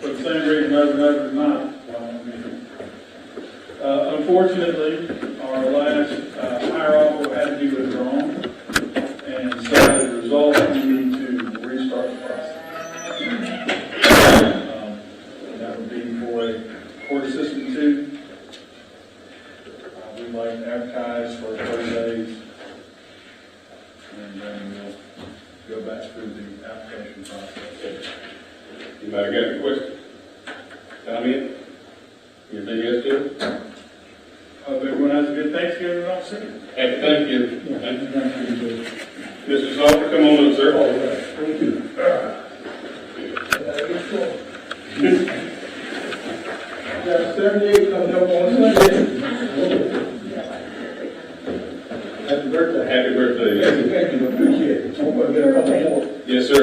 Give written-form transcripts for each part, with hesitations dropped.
for the same reason others not. Unfortunately, our last higher offer had to be withdrawn, and so as a result, we need to restart the process. And that would be for a court assistant too. We'd like to advertise for 30 days, and then we'll go back through the application process. Anybody got any questions? Comment? Anything else, Jim? Hope everyone has a good Thanksgiving and all soon. Happy Thanksgiving. Thank you. Mr. Salter, come on up, sir. All right. Thank you. Got 78 coming up on Sunday. Happy birthday. Happy birthday. Thank you. Appreciate it. Hope I get a couple more. Yes, sir.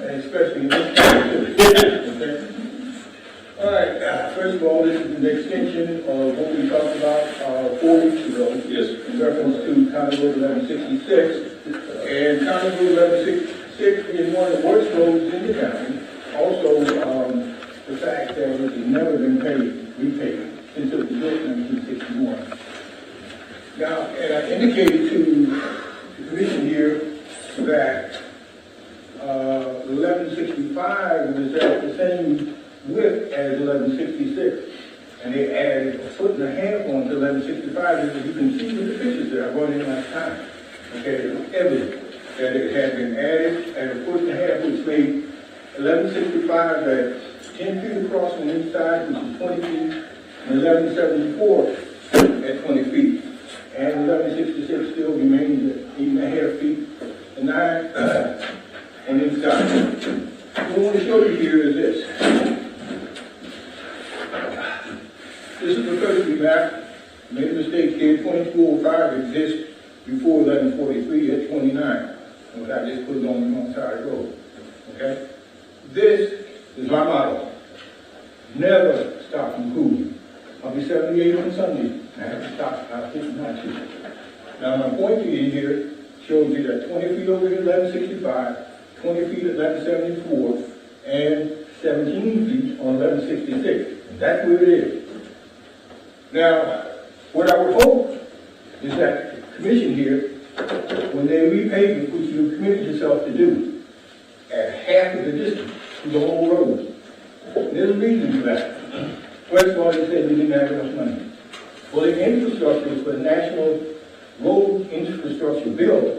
And especially this time. Okay. All right. First of all, this is an extension of what we talked about 4 weeks ago. Yes. In reference to County Road 1166. And County Road 1166 is one of the worst roads in the county. Also, the fact that it has never been repaid since it was built in 1961. Now, and I indicated to the commission here that 1165 was at the same width as 1166, and they added 1.5 feet onto 1165. As you can see with the pictures there, I brought in last time. Okay, it was evident that it had been added at 1.5 feet, which made 1165 at 10 feet across on each side, which is 20 feet, and 1174 at 20 feet. And 1166 still remains at 8.5 feet and 9 on each side. What I want to show you here is this. This is the courtesy map. Made a mistake here. 2205 exists before 1143 at 29. But I just put it on the wrong side of the road. Okay? This is my motto. Never stop improving. I'll be 78 on Sunday. I have to stop. I think not to. Now my point to you here shows you that 20 feet over here, 1165, 20 feet at 1174, and 17 feet on 1166. That's where it is. Now, what I would hope is that the commission here, when they repay you, which you committed yourself to do, at half of the distance to the whole road. There's a reason for that. First of all, they said we didn't have enough money. Well, the infrastructure for the National Road Infrastructure Bill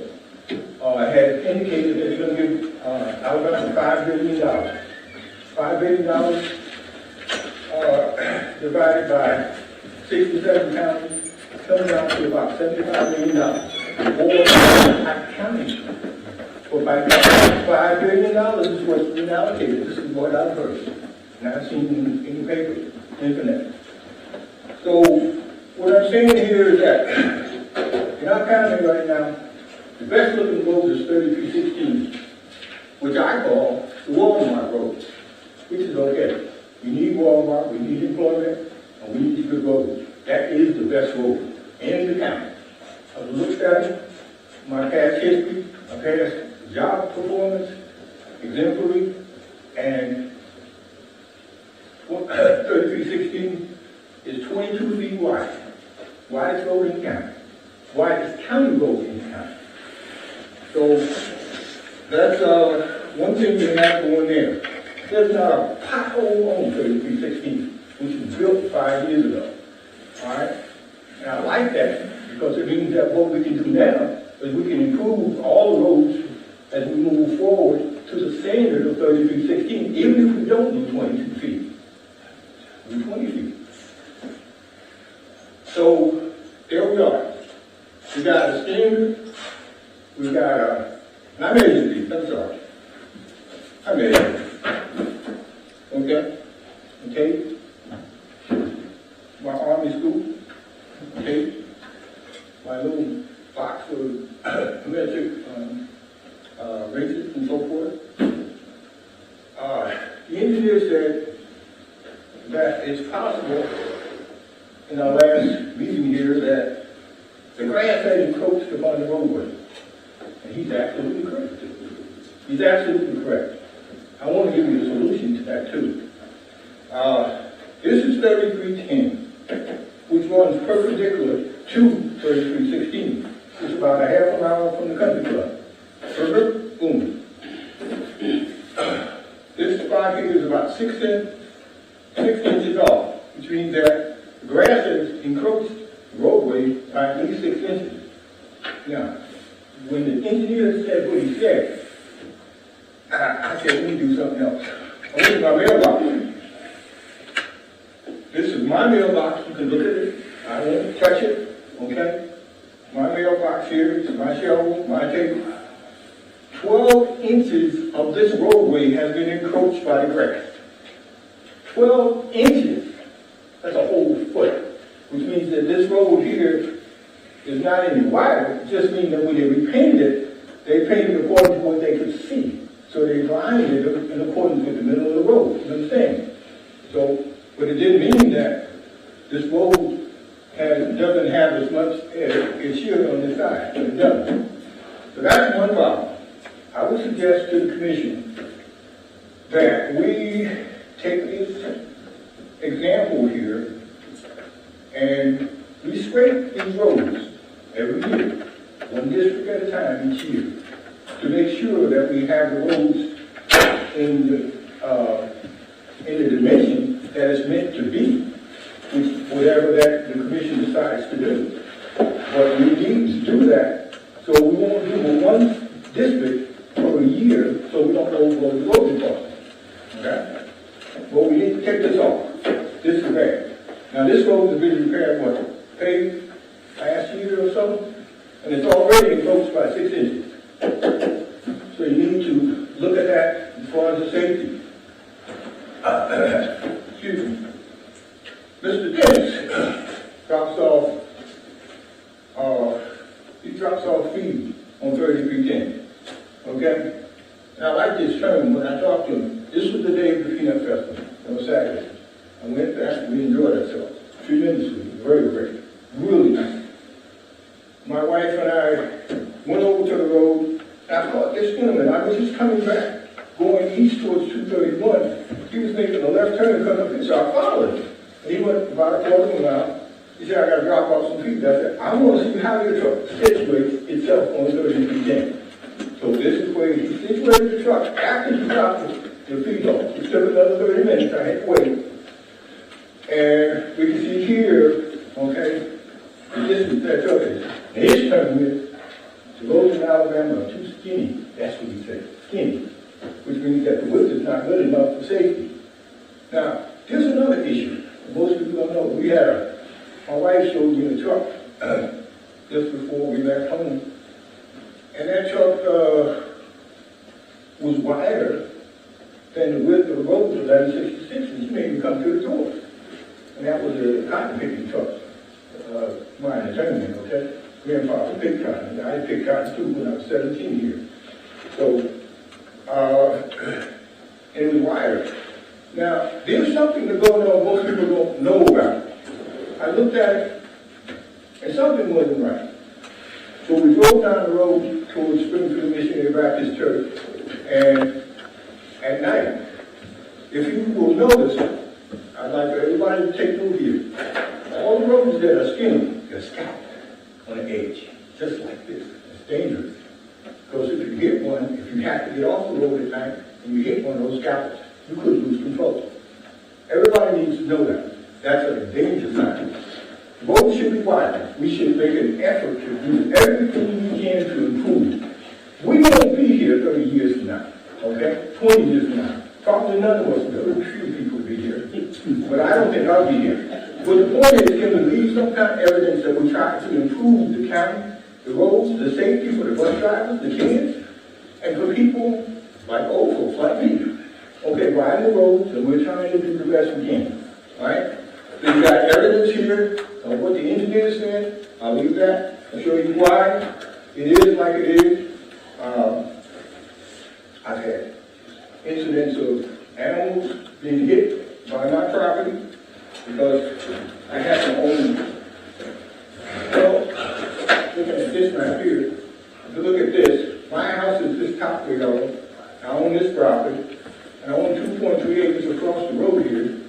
had indicated that they're going to give Alabama $5 billion. $5 billion divided by 67 counties, comes out to about $75 million. Or I'm counting. For by $5 billion is what's been allocated. This is what I've heard. And I've seen in the paper, internet. So what I'm saying here is that in our county right now, the best looking road is 3316, which I call the Walmart road, which is okay. We need Walmart, we need employment, and we need good roads. That is the best road in the county. I've looked at it, my past history, my past job performance, exemplary, and 3316 is 22 feet wide. Widest road in the county. Widest county road in the county. So that's one thing you have going there. There's not a pothole on 3316, which was built 5 years ago. All right? And I like that because it means that what we can do now is we can improve all the roads as we move forward to the standard of 3316, even if we don't do 22 feet. Do 20 feet. So there we are. We got a standard. We got a. And I measured these. I'm sorry. I measured. Okay. Okay. My Army school. Okay. My little box for metric races and so forth. The engineer said that it's possible in our last meeting here that the grass had encroached upon the roadway. And he's absolutely correct. He's absolutely correct. I want to give you a solution to that too. This is 3310, which runs perpendicular to 3316. It's about a half a mile from the country club. Boom. This spot here is about 6 inches off, which means that the grass has encroached the roadway by at least 6 inches. Now, when the engineer said what he said, I said, let me do something else. I went to my mailbox. This is my mailbox. You can look at it. I won't touch it. Okay? My mailbox here. It's my shovel, my table. 12 inches of this roadway has been encroached by the grass. 12 inches. That's a whole foot. Which means that this road here is not any wider. It just means that when they repainted it, they painted according to what they could see. So they lined it in accordance with the middle of the road. You understand? So, but it didn't mean that this road doesn't have as much as it should on this side. But it doesn't. So that's one problem. I would suggest to the commission that we take this example here and we scrape these roads every year, one district at a time each year, to make sure that we have the roads in the dimension that it's meant to be, which whatever that the commission decides to do. But we need to do that, so we won't do one district for a year, so we don't overload the road department. Okay? But we need to take this off. This is bad. Now this road has been repaired, paved last year or so, and it's already encroached by 6 inches. So you need to look at that as far as the safety. Excuse me. Mr. Dennis drops off feed on 3310. Okay? Now I like this term when I talked to him. This was the day of the Peanut Festival. It was Saturday. I went there, we enjoyed ourselves tremendously. Very great. Really nice. My wife and I went over to the road. I caught this gentleman. I was just coming back, going east towards 231. He was making a left turn coming up here, so I followed him. And he went about a quarter of a mile. He said, I got to drop off some feed. I said, I want to see how your truck situates itself on 3310. So this is where he situated the truck after he dropped the feed off. It took another 30 minutes. I had to wait. And we can see here, okay, the distance that truck is. And his turn is, the roads in Alabama are too skinny. That's what he said, skinny. Which means that the width is not good enough for safety. Now, here's another issue. Most people don't know. My wife showed me a truck just before we left home. And that truck was wider than the width of the road to 1166, which made me come to the door. And that was a cotton picking truck. Mine attorney, okay? Grandfather picked cotton. I picked cotton too when I was 17 here. So, it was wider. Now, there's something that's going on most people don't know about. I looked at it, and something wasn't right. So we drove down the road towards Springfield Missionary Baptist Church, and at night, if you will notice, I'd like for everybody to take note here. All the roads that are skinny, they're scalped on the edge, just like this. It's dangerous. Because if you hit one, if you have to get off the road at night, and you hit one of those scalpels, you could lose control. Everybody needs to know that. That's a danger sign. Roads should be wide. We should make an effort to do everything we can to improve. We won't be here 30 years from now, okay? 20 years from now. Probably none of us will. Very few people will be here. But I don't think I'll be here. But the point is, can we leave some kind of evidence that we try to improve the county, the roads, the safety for the bus drivers, the kids, and for people like old folks like me. Okay, riding the roads, and we're trying to do the best we can. All right? So you got evidence here of what the engineer said. I'll leave that. I'll show you why it is like it is. I've had incidents of animals being hit by my property because I have to own. Well, looking at this right here, if you look at this, my house is this top way over. I own this property. And I own 2.3 acres across the road here.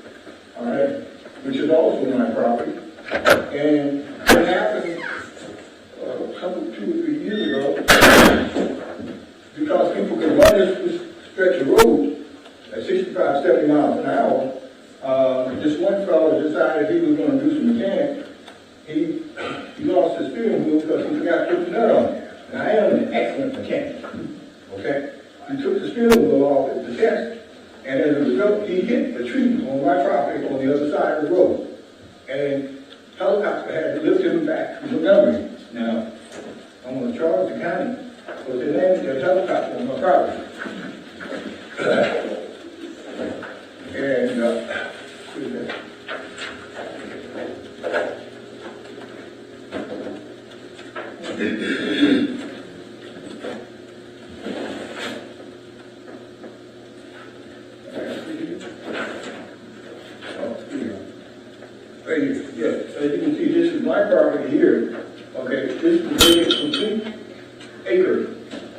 miles an hour. This one fellow decided he was going to do some mechanic. He lost his steering wheel because he forgot to put the nut on it. Now, I am an excellent mechanic, okay? He took the steering wheel off at the test, and as a result, he hit a tree on my property on the other side of the road. And helicopter had to lift him back to Montgomery. Now, I'm going to charge the county because they landed their helicopter on my property. And, what is that? Right here, yes. As you can see, this is my property here. Okay, this is a complete acre.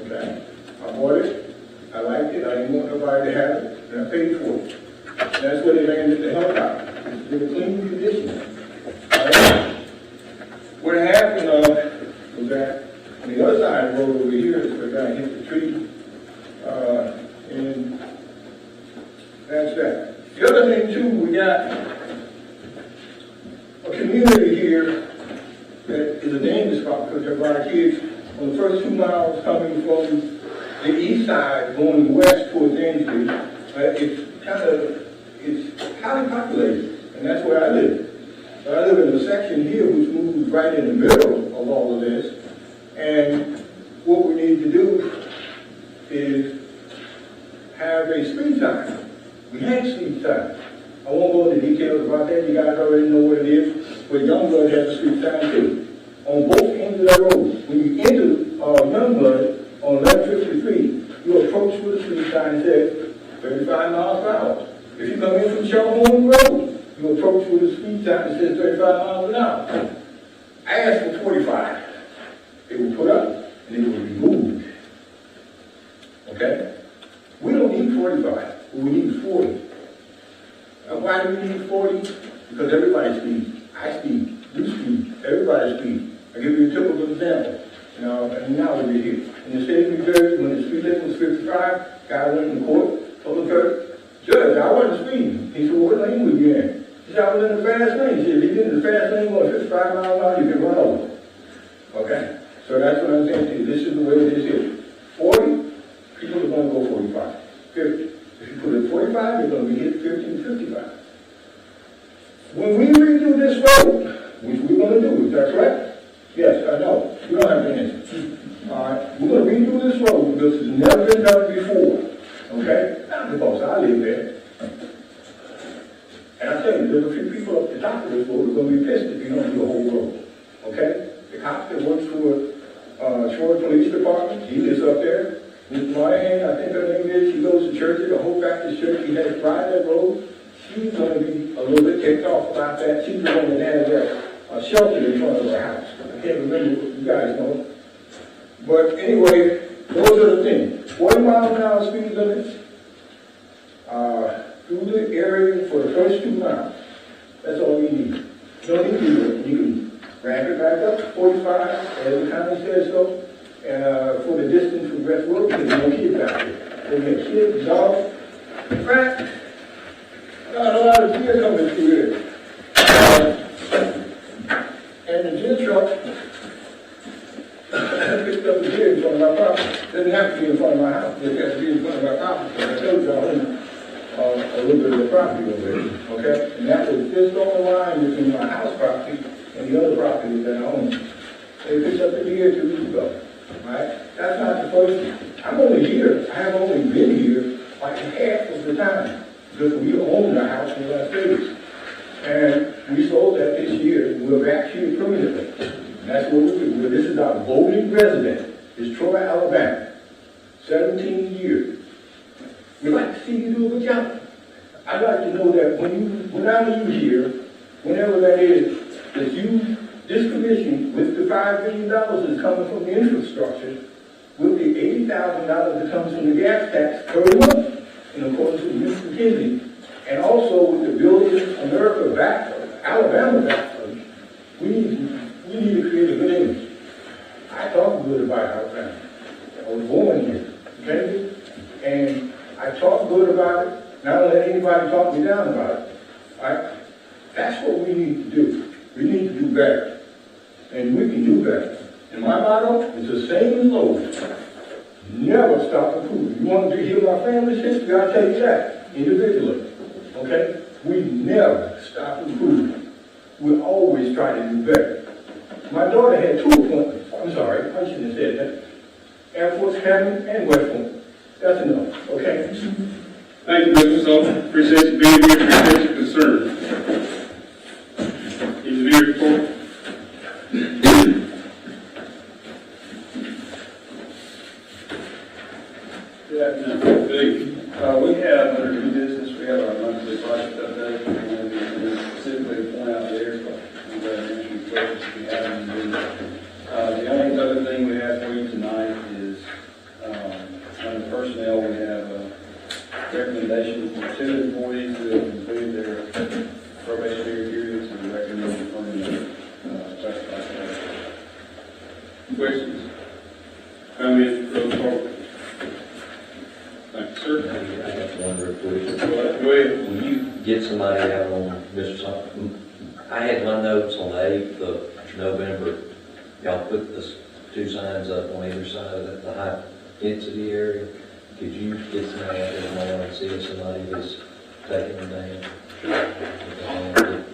Okay, I bought it. I liked it. I didn't want nobody to have it, and I paid for it. That's where they landed the helicopter. It's in a clean condition. All right. What happened was that on the other side of the road over here is where the guy hit the tree, and that's that. The other thing too, we got a community here that is a dangerous spot because there are a lot of kids on the first 2 miles coming from the east side going west towards Ainsley. It's highly populated, and that's where I live. So I live in a section here which moves right in the middle of all of this, and what we need to do is have a speed sign. We had speed signs. I won't go into details about that. You guys already know what it is. But Youngblood has a street sign too. On both ends of that road, when you enter Youngblood on 1153, you approach with a street sign that says 35 miles per hour. If you come in from Shelbourne Road, you approach with a speed sign that says 35 miles an hour. I asked for 45. It will put up and it will remove. Okay? We don't need 45. We need 40. Why do we need 40? Because everybody speeds. I speed. You speed. Everybody speeds. I'll give you a typical example. And now we're here. In the state of New Jersey, when the speed limit was 55, guy went in court, told the judge, I wasn't speeding. He said, well, what lane were you in? He said, I was in the fast lane. He said, if you're in the fast lane going 55 miles an hour, you can run over. Okay? So that's what I'm saying to you. This is the way this is. 40, people are going to go 45. 50. If you put it 45, you're going to be hit 50 and 55. When we redo this road, which we're going to do, is that correct? Yes, I know. You don't have to answer. All right. We're going to redo this road because it's never been done before. Okay? Not because I live there. And I tell you, there's a few people up the top of this road who are going to be pissed if you don't do the whole road. Okay? The cop that works for Shore Police Department, he lives up there. Ms. Moynihan, I think her name is, she goes to church at the Whole Baptist Church. He has pride that road. She's going to be a little bit ticked off about that. She's the one that has a shelter in front of her house. I can't remember what you guys know. But anyway, those are the things. 40 miles an hour speed limits through the area for the first 2 miles. That's all you need. You don't need to do it. You can ramp it back up to 45, as the county says so. For the distance from Westwood, because no kids out there. They get kids, dogs. In fact, got a lot of deer coming through here. And the deer truck picked up the deer in front of my property. Doesn't have to be in front of my house. It has to be in front of my property. I told y'all a little bit of the property over there. Okay? And that was just on the line between my house property and the other property that I own. They picked up the deer 2 weeks ago. Right? That's not the first. I'm only here. I have only been here like half of the time because we own the house in Las Vegas. And we sold that this year. We're back here permanently. And that's what we do. This is our voting resident. It's Troy, Alabama. 17 years. We'd like to see you do a good job. I'd like to know that when I'm here, whenever that is, that this commission, with the $5 billion that's coming from the infrastructure, with the $80,000 that comes from the gas tax per month, in accordance with Mr. McKinsey, and also with the Building America Alabama backfund, we need to create a good image. I talk good about Alabama. I was born here, okay? And I talk good about it, Now don't let anybody talk me down about it. Right? That's what we need to do. We need to do better. And we can do better. And my motto is the same as Lowe's. Never stop improving. You want to hear my family's history? I'll tell you that individually. Okay? We never stop improving. We always try to do better. My daughter had 2 appointments. I'm sorry, I shouldn't have said that. Air Force Academy and West Point. That's enough. Okay? Thank you, Mr. Sullivan. Appreciate you being here, appreciate your concern. Engineer report. We have under new business, we have our monthly project update, and we specifically point out there, but I'm glad to answer your questions if you have any. The only other thing we have for you tonight is, under personnel, we have a recommendation for 2 employees who have completed their probationary periods and recommended permanent classified status. Questions? Comments, roll call. Thank you, sir. I have one real quick. Go ahead. When you get somebody out on Mr. Sullivan, I had my notes on the 8th of November. Y'all put the 2 signs up on either side of the high density area. Could you get somebody out there tomorrow and see if somebody is taking them down?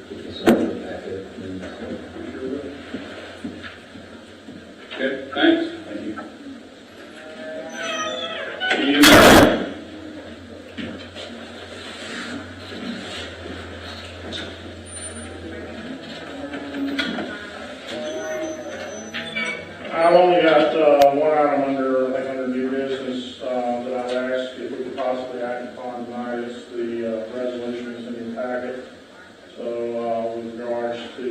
Get somebody back up, please. Okay, thanks. Thank you. I've only got one item under new business that I've asked if we could possibly act upon tonight. It's the resolution that's in your packet. So with regards to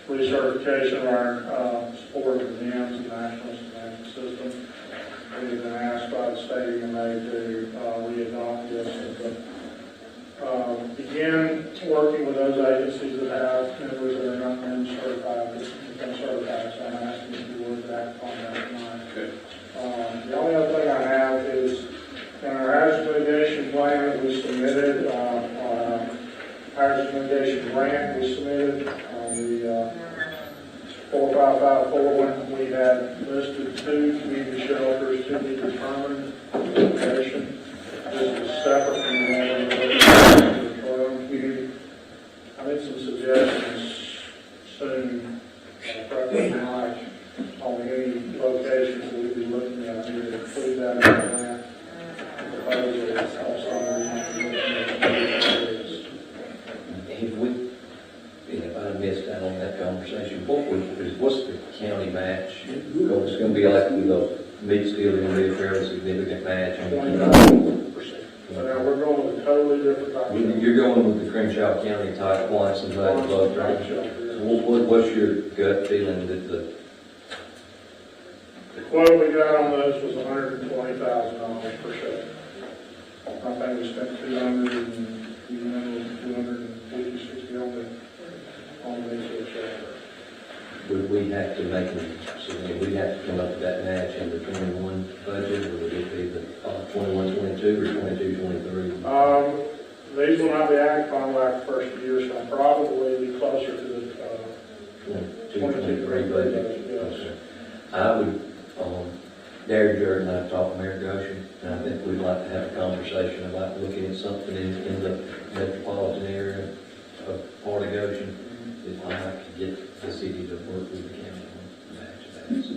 recertification of our support of the NIMS and National Management System, we've been asked by the state of May to re-adopt this. Begin working with those agencies that have members that are not been certified, become certified, so I'm asking if you would act upon that tonight. Okay. The only other thing I have is in our hazard mitigation plan that we submitted, hazard mitigation grant we submitted on the 4554 one, we had listed 2 community shelters to be determined location. This is separate from the one community. I made some suggestions soon, probably tonight, on any locations that we'd be looking at. I need to include that in the plan. Proposal is also If we, if I missed out on that conversation, what's the county match? It's going to be like with a mid-steel, going to be a fairly significant match. 29%. So now we're going with a totally different type of. You're going with the Crenshaw County type points and that above, right? So what's your gut feeling that the quote we got on those was $120,000 per ship. I think we spent 250, 60 on the shelter. would we have to make them, so we'd have to come up with that match in the 21 budget, or would it be the 21-22 or 22-23? These will not be acted on like the first year, so I'll probably be closer to the 22-23 budget. Yes. I would, Derek Jordan and I talked to Mayor Goshen, and I think we'd like to have a conversation about looking at something in the metropolitan area of part of Goshen. If I like to get the city to work with the county on match that, so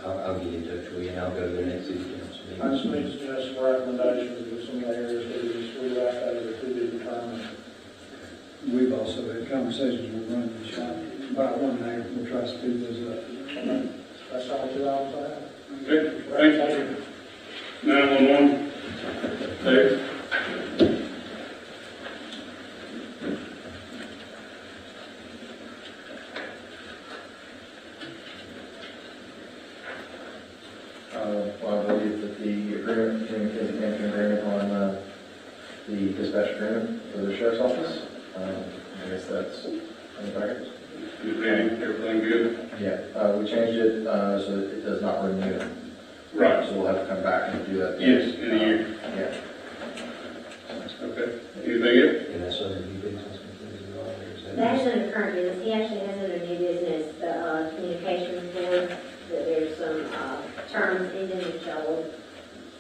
I'll get in touch with you and I'll go to the next city council meeting. I just need to suggest some recommendations of some of the areas that we left out of the to be determined. We've also had conversations with running the shop about one night. We'll try to speed those up. Okay. That's all 2 hours I have. Okay, thank you. 911. Dave? Well, I believe that the agreement, communicated campaign agreement on the dispatch agreement for the sheriff's office. I guess that's in the package. Everything good? Yeah, we changed it so that it does not renew. Right. So we'll have to come back and do that. Yes, in a year. Yeah. Okay, anything else? And that's under new business and things in the auditor, is that? That's under current business, he actually has under new business, the communications board, that there's some, terms in them which I will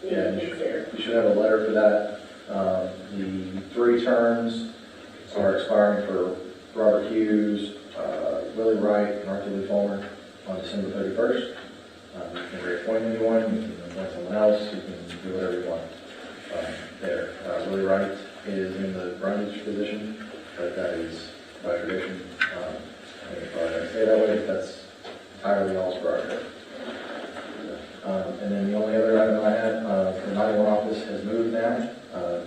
Yeah, consider. You should have a letter for that. The 3 terms are expiring for Robert Hughes, Willie Wright, and Arthur Lee Fulmer on December 31st. You can reappoint anyone, you can appoint someone else, you can do whatever you want there. Willie Wright is in the Brundage position, but that is by tradition. I think it's probably not say that way, but that's entirely y'all's prerogative. And then the only other item I had, the 91 office has moved now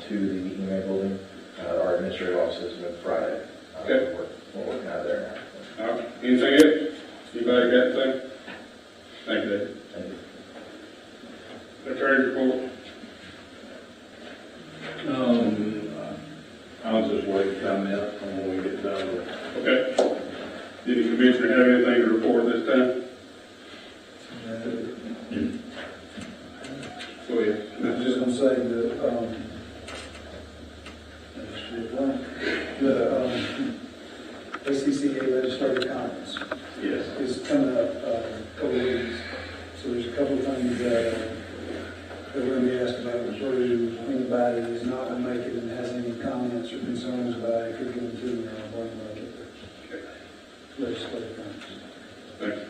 to the EMA building. Our administrative office has moved Friday. Okay. We're working out of there now. All right, anything else? Anybody got anything? Thank you, Dave. Thank you. Attorney report. I'll just wait to comment when we get done with. Okay. Did the commissioner have anything to report this time? Go ahead. I was just gonna say the ACCA legislative conference Yes. is coming up, couple of weeks. So there's a couple of things that we're gonna be asked about through anybody who's not gonna make it and has any comments or concerns about it, could go to board budget. Okay. Legislative conference. Thank you.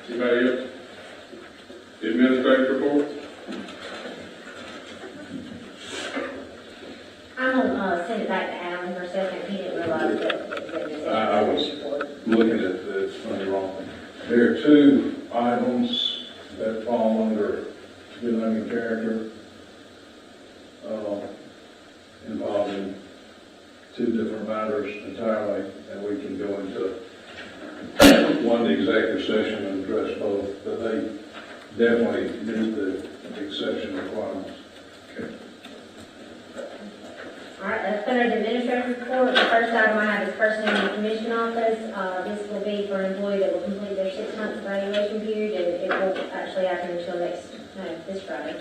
Anybody else? The administrative report? I'm gonna send it back to Alan for a second, he didn't realize that. I was looking at this funny wrong. There are 2 items that fall under good name and character, involving 2 different matters entirely, and we can go into one executive session and address both, but they definitely meet the exception requirements. All right, that's under the administrative report. The first item I have is personnel and commission office. This will be for an employee that will complete their 6-month evaluation period, and it will actually happen until this Friday.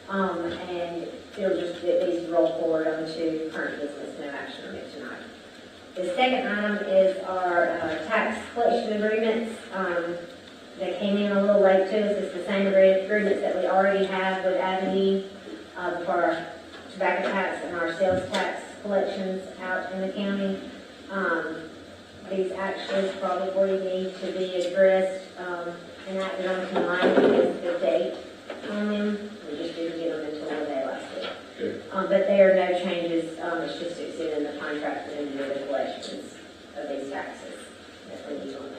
And it'll just, it needs to roll forward onto current business, no action on it tonight. The second item is our tax collection agreements. They came in a little late to us. It's the same agreements that we already have with Avenue for our tobacco tax and our sales tax collections out in the county. These actually probably need to be addressed and acted on tonight because the date on them, we just didn't get them until one day last week. Okay. But there are no changes, it's just extending the contract for them to do the collections of these taxes that we need on those.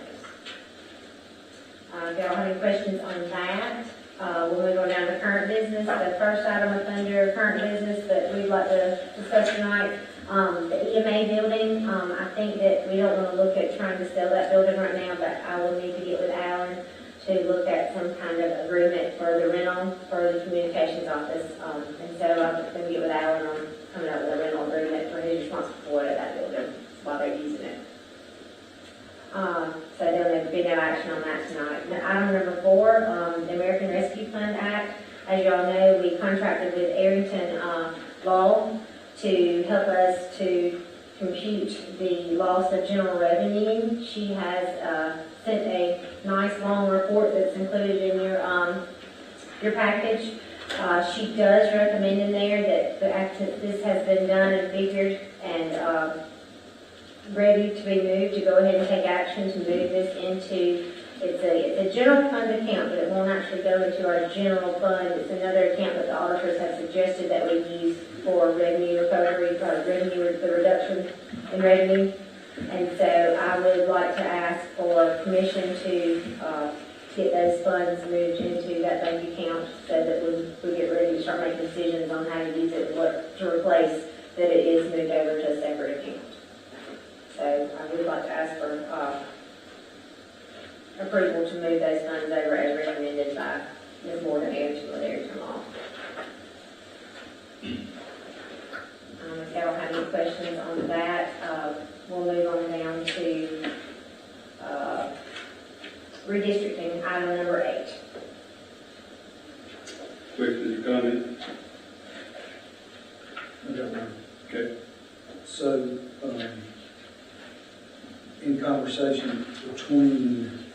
If y'all have any questions on that, we'll move on down to current business. The first item is under current business that we'd like to discuss tonight, the EMA building. I think that we don't want to look at trying to sell that building right now, but I will need to get with Alan to look at some kind of agreement for the rental for the communications office. And so I'm going to get with Alan on coming up with a rental agreement for who's responsible for it at that building while they're using it. So there'll be no action on that tonight. Now, item number 4, the American Rescue Fund Act. As y'all know, we contracted with Arrington Law to help us to compute the loss of general revenue. She has sent a nice long report that's included in your package. She does recommend in there that after this has been done and figured and ready to be moved, to go ahead and take action to move this into, it's a general fund account, but it won't actually go into our general fund. It's another account that the auditors have suggested that we use for revenue recovery, the reduction in revenue. And so I would like to ask for permission to get those funds moved into that bank account so that we get ready to start making decisions on how to use it and what to replace, that it is moved over to a separate account. So I would like to ask for approval to move those funds over as recommended by Ms. Morgan Anderson with Arrington Law. If y'all have any questions on that, we'll move on down to redistricting, item number 8. Questions or comments? I got one. Okay. So, in conversation between,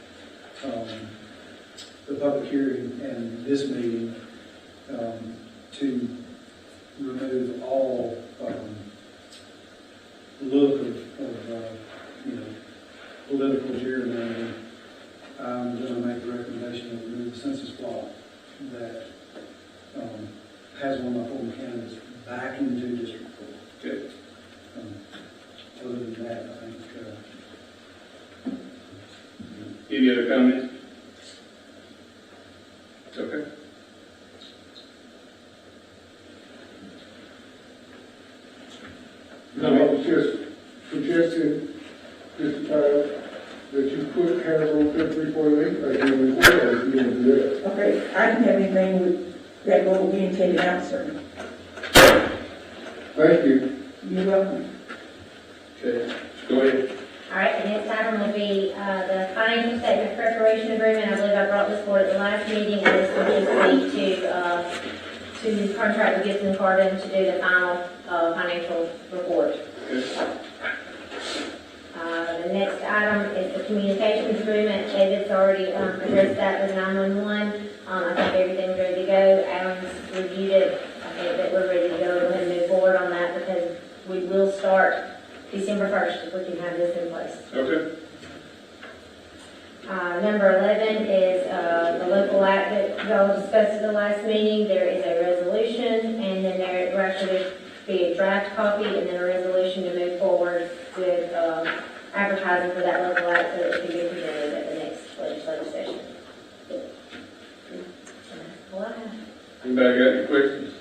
the public hearing and this meeting, to remove all, look of, political gerrymandering, I'm going to make the recommendation to remove the census block that, has one of my former candidates back into District 4. Okay. Other than that, I think, Any other comments? Okay. No, I was just suggesting, Mr. Tyler, that you put Hannibal 5348 right here in the world if you want to do that. Okay, I didn't have anything with that road being taken out, sir. Thank you. You're welcome. Okay, go ahead. All right, the next item will be the financial statement preparation agreement. I believe I brought this forward at the last meeting, and this will just be to contract with Gibson Carden to do the final financial report. The next item is the communications agreement. David's already addressed that with 911. I think everything's ready to go. Alan's reviewed it. I think that we're ready to go ahead and move forward on that because we will start December 1st if we can have this in place. Okay. Number 11 is the local act that y'all discussed at the last meeting. There is a resolution, and then there will actually be a draft copy, and then a resolution to move forward with advertising for that local act so that it can be presented at the next legislative session. That's all I have. Anybody got any questions?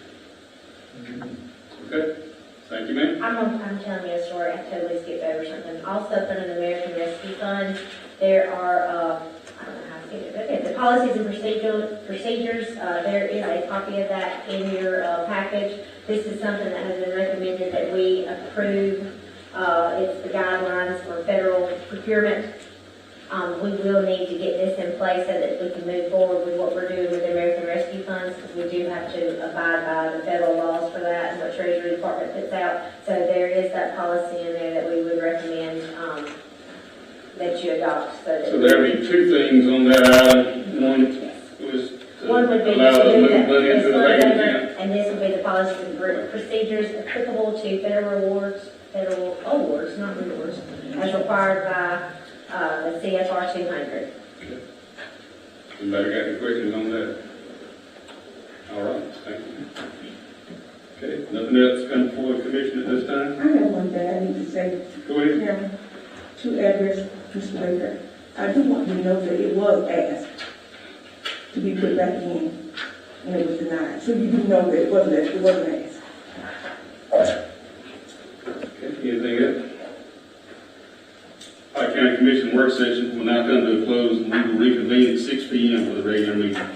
Okay. Thank you, ma'am. I'm telling you a story. I totally skipped over something. Also, under the American Rescue Fund, there are, I don't know how to say it, but okay, the policies and procedures, there is a copy of that in your package. This is something that has been recommended that we approve. It's the guidelines for federal procurement. We will need to get this in place so that we can move forward with what we're doing with the American Rescue Funds, because we do have to abide by the federal laws for that and what Treasury Department puts out. So there is that policy in there that we would recommend that you adopt. So there'll be two things on that item. One was One would to be allow us to to move move money into the bank account. and this would be the policies and procedures applicable to federal awards, not rewards, as required by the CFR 200. Anybody got any questions on that? All right, thank you. Okay, nothing else come before the commission at this time? I have one thing I need to say. Go ahead. Chairman, to address Mr. Baker, I do want you to know that it was asked to be put back in, and it was denied. So you do know that it wasn't asked. Okay, anything else? Pike County Commission work session will now come to a close, and we will reconvene at 6 p.m. for the regular meeting.